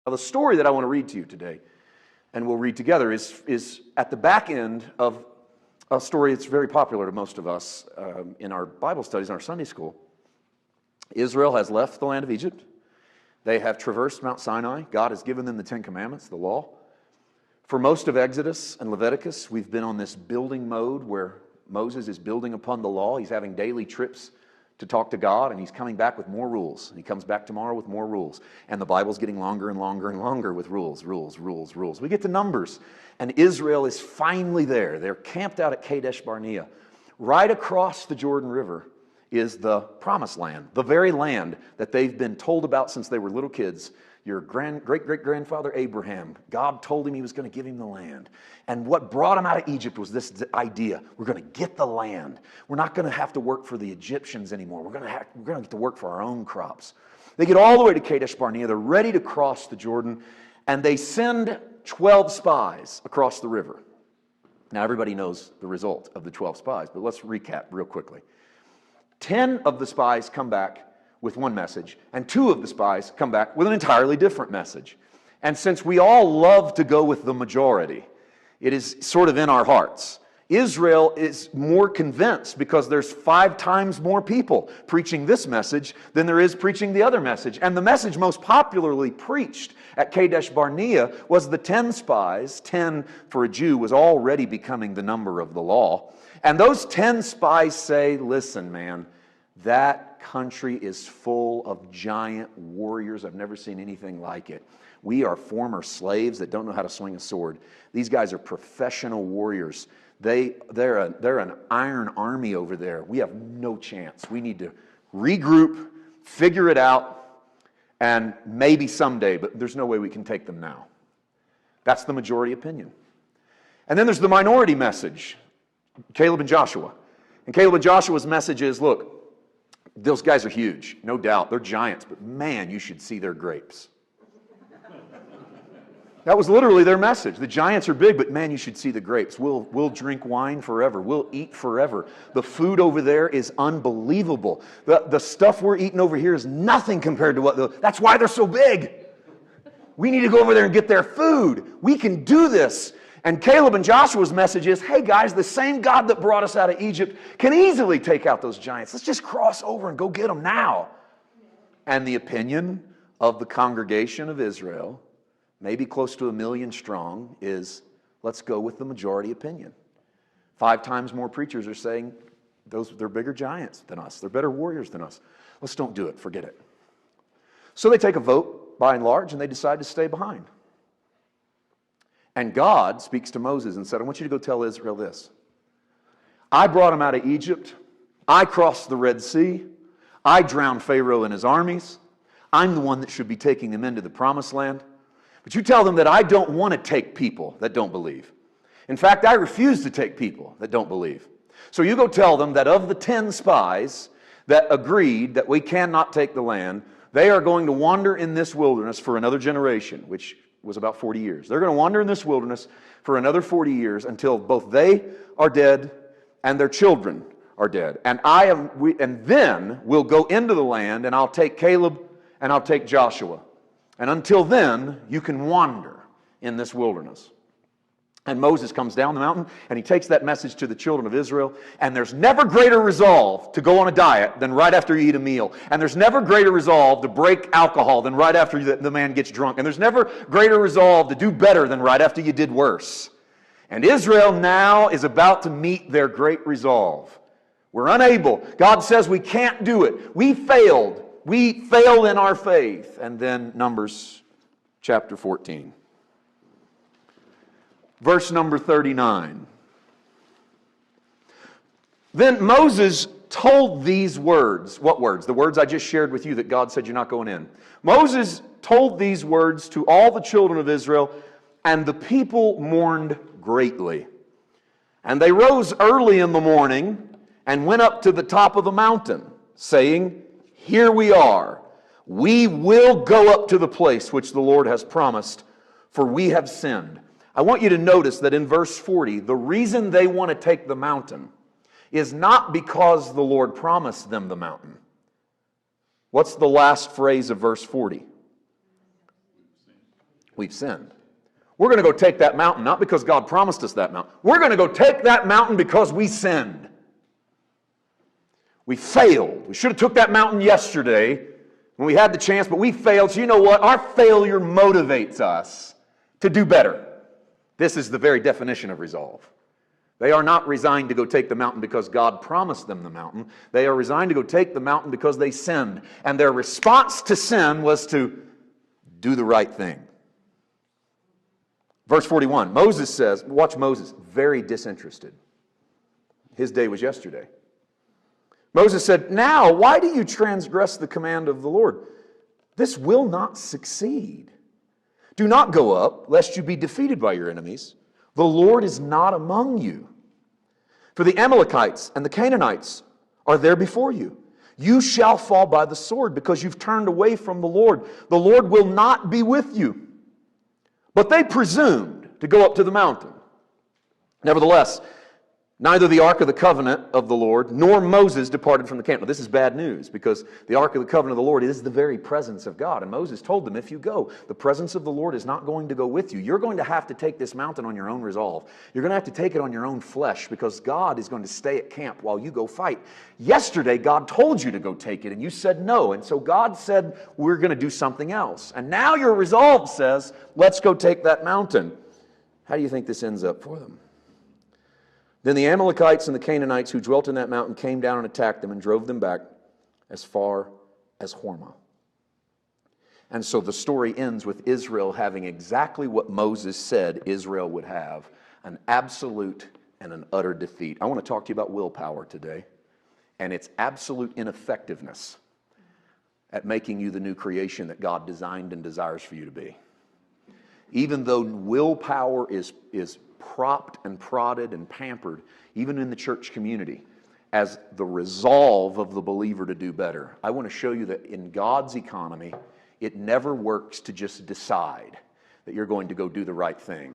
Now, the story that I want to read to you today, and we'll read together, is at the back end of a story that's very popular to most of us in our Bible studies in our Sunday school. Israel has left the land of Egypt. They have traversed Mount Sinai. God has given them the Ten Commandments, the law. For most of Exodus and Leviticus, we've been on this building mode where Moses is building upon the law. He's having daily trips to talk to God, and he's coming back with more rules. And he comes back tomorrow with more rules. And the Bible's getting longer and longer and longer with rules. We get to Numbers, and Israel is finally there. They're camped out at Kadesh Barnea. Right across the Jordan River is the Promised Land, the very land that they've been told about since they were little kids. Your great-great-grandfather Abraham, God told him he was going to give him the land. And what brought him out of Egypt was this idea: we're going to get the land. We're not going to have to work for the Egyptians anymore. We're going to get to work for our own crops. They get all the way to Kadesh Barnea. They're ready to cross the Jordan, and they send 12 spies across the river. Now, everybody knows the result of the 12 spies, but let's recap real quickly. 10 of the spies come back with one message, and 2 of the spies come back with an entirely different message. And since we all love to go with the majority, it is sort of in our hearts. Israel is more convinced because there's 5 times more people preaching this message than there is preaching the other message. And the message most popularly preached at Kadesh Barnea was the 10 spies. 10 for a Jew was already becoming the number of the law. And those 10 spies say, listen, man, that country is full of giant warriors. I've never seen anything like it. We are former slaves that don't know how to swing a sword. These guys are professional warriors. They're an iron army over there. We have no chance. We need to regroup, figure it out, and maybe someday, but there's no way we can take them now. That's the majority opinion. And then there's the minority message, Caleb and Joshua. And Caleb and Joshua's message is, look, those guys are huge, no doubt. They're giants, but man, you should see their grapes. That was literally their message. The giants are big, but man, you should see the grapes. We'll drink wine forever. We'll eat forever. The food over there is unbelievable. The stuff we're eating over here is nothing compared to that's why they're so big. We need to go over there and get their food. We can do this. And Caleb and Joshua's message is, hey guys, the same God that brought us out of Egypt can easily take out those giants. Let's just cross over and go get them now. And the opinion of the congregation of Israel, maybe close to 1 million strong, is let's go with the majority opinion. 5 times more preachers are saying they're bigger giants than us. They're better warriors than us. Let's don't do it. Forget it. So they take a vote by and large, and they decide to stay behind. And God speaks to Moses and said, I want you to go tell Israel this. I brought them out of Egypt. I crossed the Red Sea. I drowned Pharaoh and his armies. I'm the one that should be taking them into the Promised Land. But you tell them that I don't want to take people that don't believe. In fact, I refuse to take people that don't believe. So you go tell them that of the 10 spies that agreed that we cannot take the land, they are going to wander in this wilderness for another generation, which was about 40 years. They're going to wander in this wilderness for another 40 years until both they are dead and their children are dead. And then we'll go into the land, and I'll take Caleb and I'll take Joshua. And until then, you can wander in this wilderness. And Moses comes down the mountain, and he takes that message to the children of Israel. And there's never greater resolve to go on a diet than right after you eat a meal. And there's never greater resolve to break alcohol than right after the man gets drunk. And there's never greater resolve to do better than right after you did worse. And Israel now is about to meet their great resolve. We're unable. God says we can't do it. We failed. We failed in our faith. And then Numbers chapter 14. Verse number 39. Then Moses told these words. What words? The words I just shared with you that God said you're not going in. Moses told these words to all the children of Israel, and the people mourned greatly. And they rose early in the morning and went up to the top of the mountain, saying, here we are. We will go up to the place which the Lord has promised, for we have sinned. I want you to notice that in verse 40, the reason they want to take the mountain is not because the Lord promised them the mountain. What's the last phrase of verse 40? We've sinned. We're going to go take that mountain, not because God promised us that mountain. We're going to go take that mountain because we sinned. We failed. We should have took that mountain yesterday when we had the chance, but we failed. So you know what? Our failure motivates us to do better. This is the very definition of resolve. They are not resigned to go take the mountain because God promised them the mountain. They are resigned to go take the mountain because they sinned. And their response to sin was to do the right thing. Verse 41, Moses says, watch Moses, very disinterested. His day was yesterday. Moses said, now, why do you transgress the command of the Lord? This will not succeed. Do not go up, lest you be defeated by your enemies. The Lord is not among you. For the Amalekites and the Canaanites are there before you. You shall fall by the sword because you've turned away from the Lord. The Lord will not be with you. But they presumed to go up to the mountain. Nevertheless, neither the Ark of the Covenant of the Lord nor Moses departed from the camp. Now this is bad news because the Ark of the Covenant of the Lord is the very presence of God. And Moses told them, if you go, the presence of the Lord is not going to go with you. You're going to have to take this mountain on your own resolve. You're going to have to take it on your own flesh because God is going to stay at camp while you go fight. Yesterday, God told you to go take it and you said no. And so God said, we're going to do something else. And now your resolve says, let's go take that mountain. How do you think this ends up for them? Then the Amalekites and the Canaanites who dwelt in that mountain came down and attacked them and drove them back as far as Hormah. And so the story ends with Israel having exactly what Moses said Israel would have, an absolute and an utter defeat. I want to talk to you about willpower today and its absolute ineffectiveness at making you the new creation that God designed and desires for you to be. Even though willpower is propped and prodded and pampered, even in the church community, as the resolve of the believer to do better. I want to show you that in God's economy, it never works to just decide that you're going to go do the right thing.